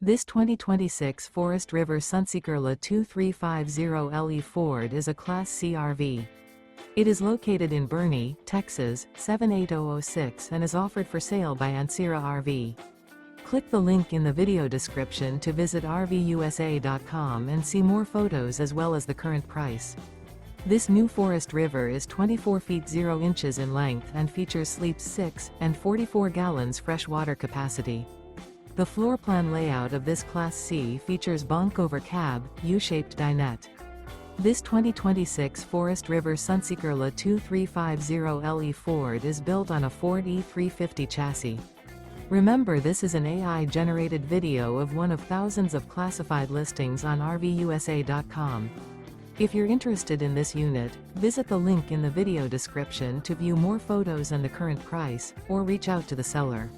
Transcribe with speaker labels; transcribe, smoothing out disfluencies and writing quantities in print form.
Speaker 1: This 2026 Forest River Sunseeker RV250LE Ford is a Class C RV. It is located in Boerne, Texas, 78006 and is offered for sale by Ancira RV. Click the link in the video description to visit RVUSA.com and see more photos as well as the current price. This new Forest River is 24 feet 0 inches in length and features sleeps 6 and 44 gallons fresh water capacity. The floor plan layout of this Class C features Bunk Over Cab, U-shaped dinette. This 2026 Forest River Sunseeker RV250LE Ford is built on a Ford E350 chassis. Remember, this is an AI-generated video of one of thousands of classified listings on RVUSA.com. If you're interested in this unit, visit the link in the video description to view more photos and the current price, or reach out to the seller.